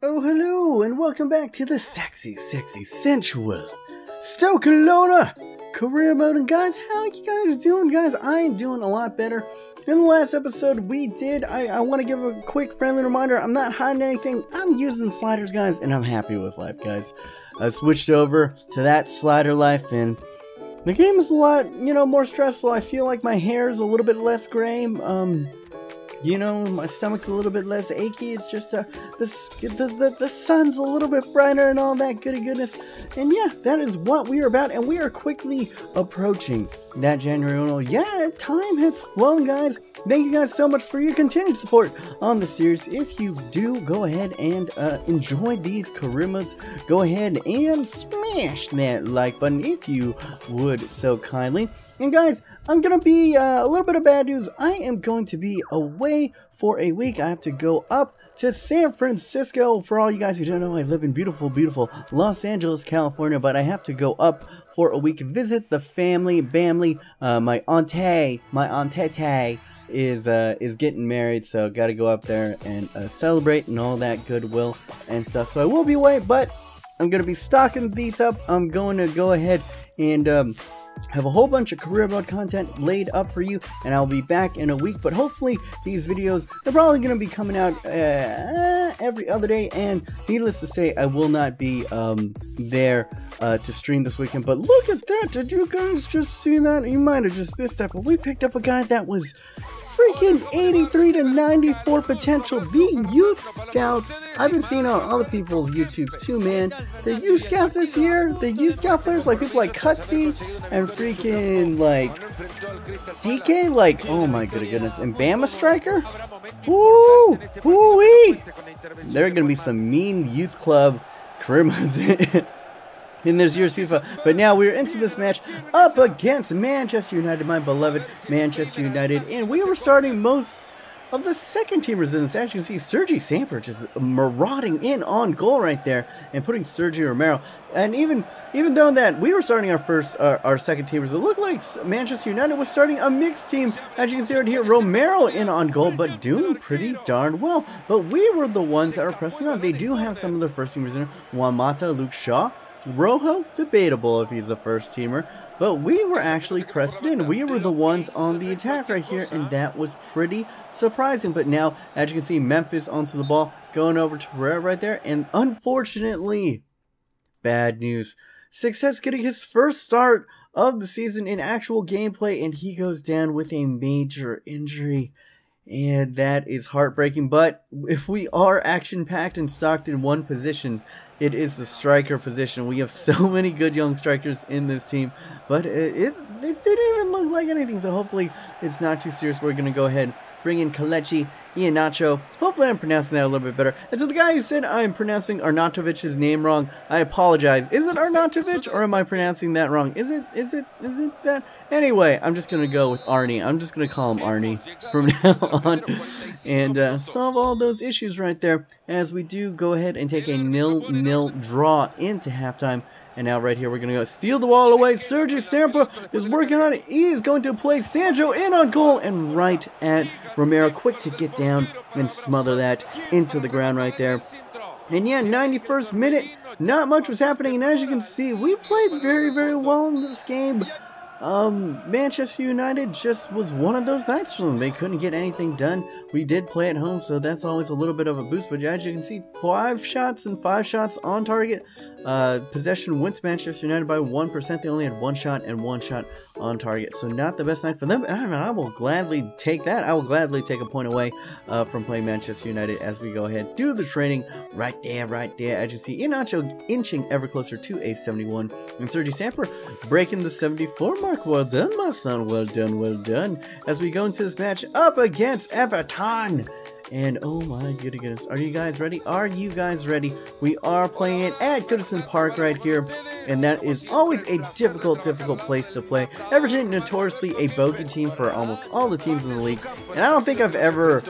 Oh, hello, and welcome back to the sexy, sensual Stoke career mode. And guys, how you guys doing, guys? I am doing a lot better. In the last episode I want to give a quick friendly reminder, I'm not hiding anything. I'm using sliders, guys, and I'm happy with life, guys. I switched over to that slider life, and the game is a lot, more stressful. I feel like my hair is a little bit less gray. My stomach's a little bit less achy. It's just the sun's a little bit brighter and all that goody goodness. And yeah, that is what we are about. And we are quickly approaching that January 1. Yeah, time has flown, guys. Thank you guys so much for your continued support on the series. If you do go ahead and enjoy these career modes, go ahead and smash that like button if you would so kindly. And guys, I'm gonna be a little bit of bad news. I am going to be away for a week. I have to go up to San Francisco. For all you guys who don't know, I live in beautiful, beautiful Los Angeles, California, but I have to go up for a week, visit the family. My auntie is getting married, so gotta go up there and celebrate and all that goodwill and stuff. So I will be away, but I'm gonna be stocking these up. I'm going to go ahead and have a whole bunch of career mode content laid up for you, and I'll be back in a week. But hopefully these videos, they're probably going to be coming out every other day, and needless to say, I will not be there to stream this weekend. But look at that, did you guys just see that? You might have just missed that, but we picked up a guy that was freaking 83 to 94 potential. The youth scouts, I've been seeing on other people's YouTubes too, man. The youth scouts this year, the youth scout players, like people like Cutsy and freaking like DK, like, oh my goodness, and Bama Striker. Woo, woo-wee. There are gonna be some mean youth club career modes in this year's FIFA. But now we're into this match up against Manchester United, my beloved Manchester United, and we were starting most of the second teamers in this. As you can see, Sergi Samper just marauding in on goal right there and putting Sergio Romero. And even though that we were starting our second teamers, it looked like Manchester United was starting a mixed team. As you can see right here, Romero in on goal, but doing pretty darn well. But we were the ones that were pressing on. They do have some of their first teamers in there. Juan Mata, Luke Shaw, Rojo, debatable if he's a first teamer, but we were actually pressed in. We were the ones on the attack right here, and that was pretty surprising. But now, as you can see, Memphis onto the ball, going over to Pereira right there, and unfortunately, bad news. Success getting his first start of the season in actual gameplay, and he goes down with a major injury. And that is heartbreaking, but if we are action-packed and stocked in one position, it is the striker position. We have so many good young strikers in this team, but it didn't even look like anything, so hopefully it's not too serious. We're going to go ahead, bring in Kelechi Iheanacho. Hopefully I'm pronouncing that a little bit better. And so the guy who said I'm pronouncing Arnautovic's name wrong, I apologize. Is it Arnautovic, or am I pronouncing that wrong? Is it that? Anyway, I'm just going to go with Arnie. I'm just going to call him Arnie from now on. And solve all those issues right there, as we do go ahead and take a 0-0 draw into halftime. And now right here, we're going to go steal the ball away. Sergi Samper is working on it. He is going to play Sancho in on goal, and right at Romero, quick to get down and smother that into the ground right there. And yeah, 91st minute, not much was happening. And as you can see, we played very, very well in this game. Manchester United just was one of those nights for them. They couldn't get anything done. We did play at home, so that's always a little bit of a boost. But as you can see, 5 shots and 5 shots on target. Possession went to Manchester United by 1%. They only had 1 shot and 1 shot on target. So not the best night for them. And I will gladly take that. I will gladly take a point away from playing Manchester United as we go ahead. Do the training right there. As you see, Iheanacho inching ever closer to a 71. And Sergi Samper breaking the 74 mark. Well done, my son. Well done, well done. As we go into this match up against Everton. And oh my goodness, are you guys ready? Are you guys ready? We are playing it at Goodison Park right here, and that is always a difficult place to play. Everton, notoriously a bogey team for almost all the teams in the league, and I don't think I've ever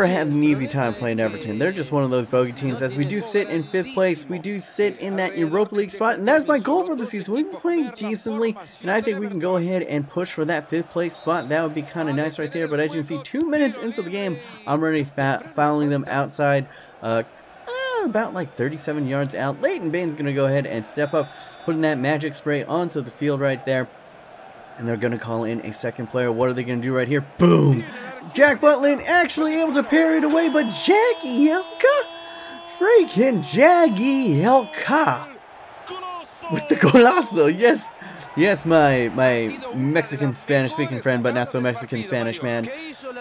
had an easy time playing Everton. They're just one of those bogey teams. As we do sit in 5th place, we do sit in that Europa League spot, and that's my goal for the season. We've been playing decently, and I think we can go ahead and push for that 5th place spot. That would be kind of nice right there. But as you can see, 2 minutes into the game, I'm already fouling them outside about like 37 yards out. Leighton Baines going to go ahead and step up, putting that magic spray onto the field right there. And they're going to call in a second player. What are they going to do right here? Boom! Jack Butlin actually able to parry it away, but Jagielka, freaking Jagielka with the golazo. Yes, yes, my Mexican Spanish speaking friend, but not so Mexican Spanish man.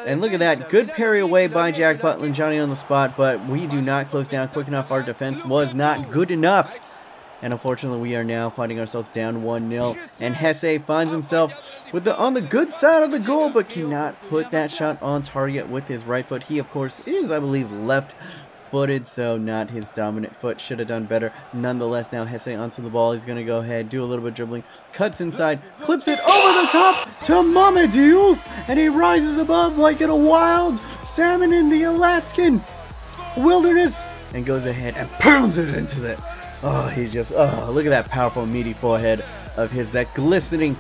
And look at that, good parry away by Jack Butlin, Johnny on the spot, but we do not close down quick enough. Our defense was not good enough. And unfortunately, we are now finding ourselves down 1-0. And Hesse finds himself with on the good side of the goal, but cannot put that shot on target with his right foot. He, of course, is, I believe, left-footed, so not his dominant foot. Should have done better. Nonetheless, now Hesse onto the ball. He's going to go ahead, do a little bit of dribbling, cuts inside, clips it over the top to Mamadou Diouf, and he rises above like in a wild salmon in the Alaskan wilderness, and goes ahead and pounds it into that. Oh, he just, oh, look at that powerful, meaty forehead of his, that glistening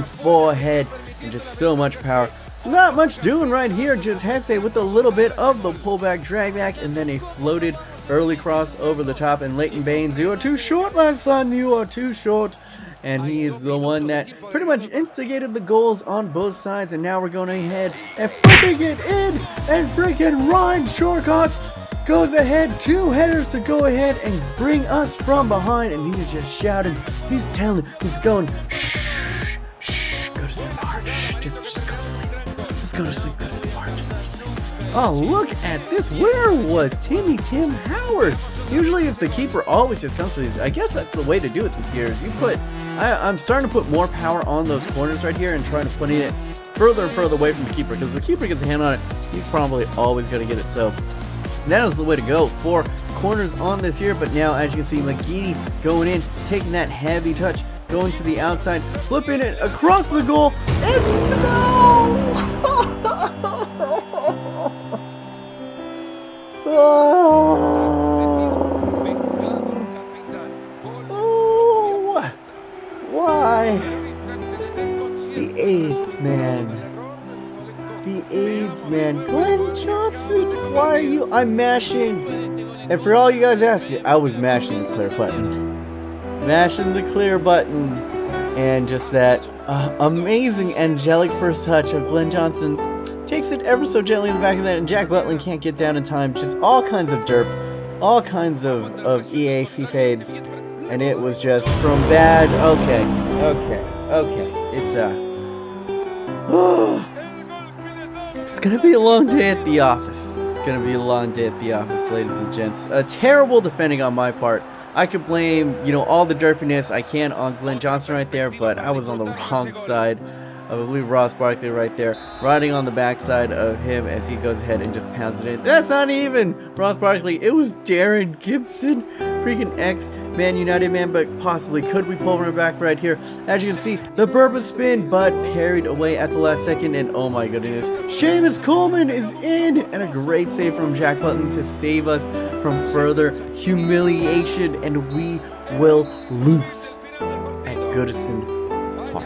forehead, and just so much power. Not much doing right here, just Hesse with a little bit of the pullback, drag back, and then a floated early cross over the top, and Leighton Baines, you are too short, my son, you are too short. And he is the one that pretty much instigated the goals on both sides, and now we're going ahead and flipping it in, and freaking Ryan Shortcuts goes ahead, 2 headers to go ahead and bring us from behind, and he's just shouting, he's telling, he's going, shh, shh, go to sleep, Hart, shh, just go to sleep, just go to sleep, go to sleep, Hart, just go to sleep. Oh, look at this, where was Tim Howard? Usually if the keeper always just comes for these, I guess that's the way to do it this year, is you put, I'm starting to put more power on those corners right here and trying to put it further and further away from the keeper, because the keeper gets a hand on it, he's probably always going to get it, so that was the way to go for corners on this here. But now, as you can see, McGeady going in, taking that heavy touch, going to the outside, flipping it across the goal, and no! Oh, why? The AIDS, man. The AIDS, man. Glenn Johnson, why are you? I'm mashing. And for all you guys asking, I was mashing the clear button. Mashing the clear button. And just that amazing angelic first touch of Glenn Johnson. Takes it ever so gently in the back of that. And Jack Butlin can't get down in time. Just all kinds of derp. All kinds of EA fades. And it was just from bad. Okay. It's It's gonna be a long day at the office. It's gonna be a long day at the office, ladies and gents. Terrible defending on my part. I could blame, all the derpiness I can on Glenn Johnson right there, but I was on the wrong side. I believe Ross Barkley right there, riding on the backside of him as he goes ahead and just pounds it in. That's not even Ross Barkley. It was Darren Gibson, freaking ex-Man United man, but possibly could we pull him back right here? As you can see, the Burba spin, but parried away at the last second, and oh my goodness, Seamus Coleman is in, and a great save from Jack Butlin to save us from further humiliation, and we will lose at Goodison Park.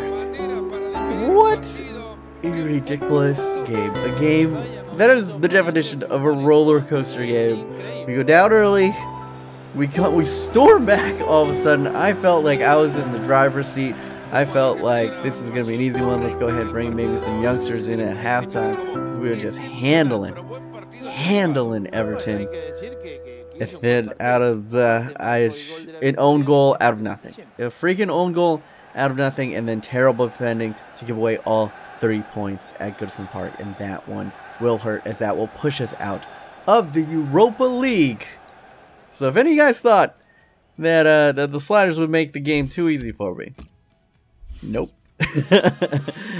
What a ridiculous game. A game that is the definition of a roller coaster game. We go down early, we storm back all of a sudden. I felt like I was in the driver's seat. I felt like this is going to be an easy one. Let's go ahead and bring maybe some youngsters in at halftime, because we were just handling Everton. And then out of an own goal out of nothing. A freaking own goal out of nothing, and then terrible defending to give away all 3 points at Goodison Park, and that one will hurt, as that will push us out of the Europa League. So if any of you guys thought that the sliders would make the game too easy for me, nope.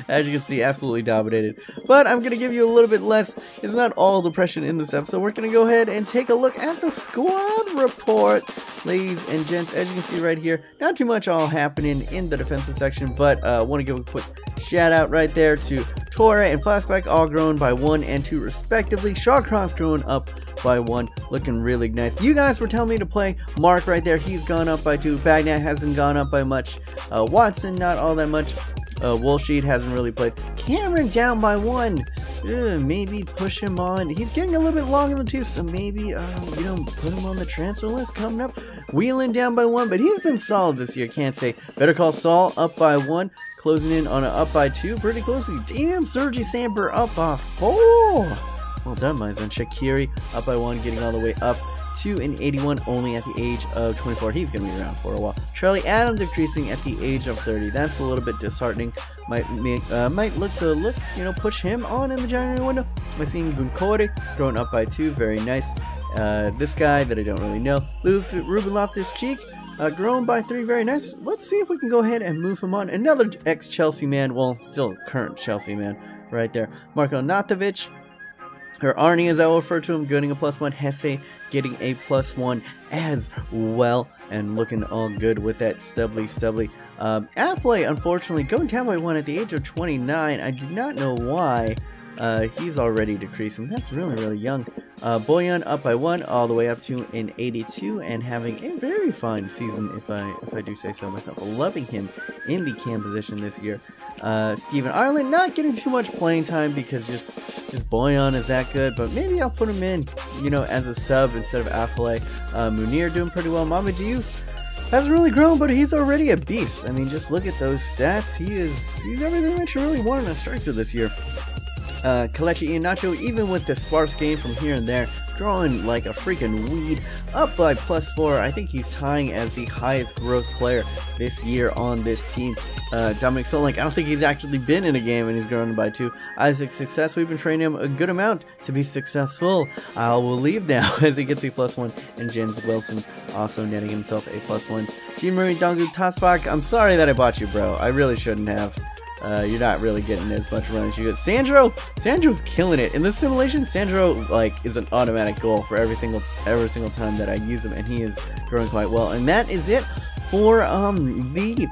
As you can see, absolutely dominated. But I'm going to give you a little bit less. It's not all depression in this episode. We're going to go ahead and take a look at the squad report, ladies and gents. As you can see right here, not too much all happening in the defensive section, but I want to give a quick shout out right there to Torre and Flashback, all grown by 1 and 2 respectively. Shawcross growing up by 1, looking really nice. You guys were telling me to play Mark right there. He's gone up by 2. Bagnat hasn't gone up by much. Watson, not all that much. Woolsheed hasn't really played. Cameron down by 1. Maybe push him on. He's getting a little bit long in the tooth, so maybe, you know, put him on the transfer list coming up. Wheeling down by 1, but he's been solid this year, can't say. Better Call Saul up by 1. Closing in on an up by 2 pretty closely. Damn, Sergi Samper up by 4. Well done, my son. Shaqiri up by 1, getting all the way up to an 81 only at the age of 24. He's going to be around for a while. Charlie Adams decreasing at the age of 30. That's a little bit disheartening. Might look, you know, push him on in the January window. Massine Bunkore growing up by 2. Very nice. This guy that I don't really know. Ruben Loftus-Cheek grown by 3. Very nice. Let's see if we can go ahead and move him on. Another ex-Chelsea man. Well, still current Chelsea man right there. Marko Natovic. Or Arnie, as I will refer to him, getting a +1. Hesse getting a +1 as well. And looking all good with that stubbly. Affley, unfortunately, going down by 1 at the age of 29. I do not know why. He's already decreasing. That's really young. Boyan up by 1 all the way up to an 82 and having a very fine season, if I do say so myself. Loving him in the cam position this year. Stephen Ireland not getting too much playing time because just Boyan is that good, but maybe I'll put him in, you know, as a sub instead of Affley. Munir doing pretty well. Mama Diouf hasn't really grown, but he's already a beast. I mean, just look at those stats. He's everything that you really want in a striker this year. Kelechi Iheanacho, even with the sparse game from here and there, growing like a freaking weed, up by +4. I think he's tying as the highest growth player this year on this team. Dominic Solanke, I don't think he's actually been in a game and he's grown by 2. Isaac Success, we've been training him a good amount to be successful. I will leave now as he gets a +1. And Jens Wilson also netting himself a +1. Jean-Marie Dongu Tasbach, I'm sorry that I bought you, bro. I really shouldn't have. You're not really getting as much run as you get. Sandro's killing it. In this simulation, Sandro, like, is an automatic goal for every single time that I use him, and he is growing quite well. And that is it for the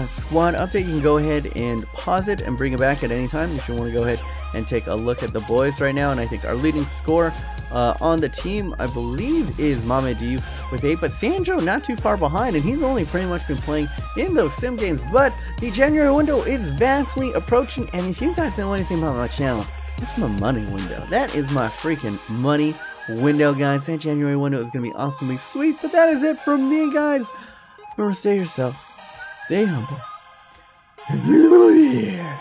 squad update. You can go ahead and pause it and bring it back at any time if you want to go ahead and take a look at the boys right now. And I think our leading scorer on the team, I believe, is Mame Diouf with 8, but Sandro not too far behind, and he's only pretty much been playing in those sim games. But the January window is vastly approaching, and if you guys know anything about my channel, that's my money window. That is my freaking money window, guys. That January window is going to be awesomely sweet, but that is it from me, guys. Remember, stay yourself, stay humble, and here.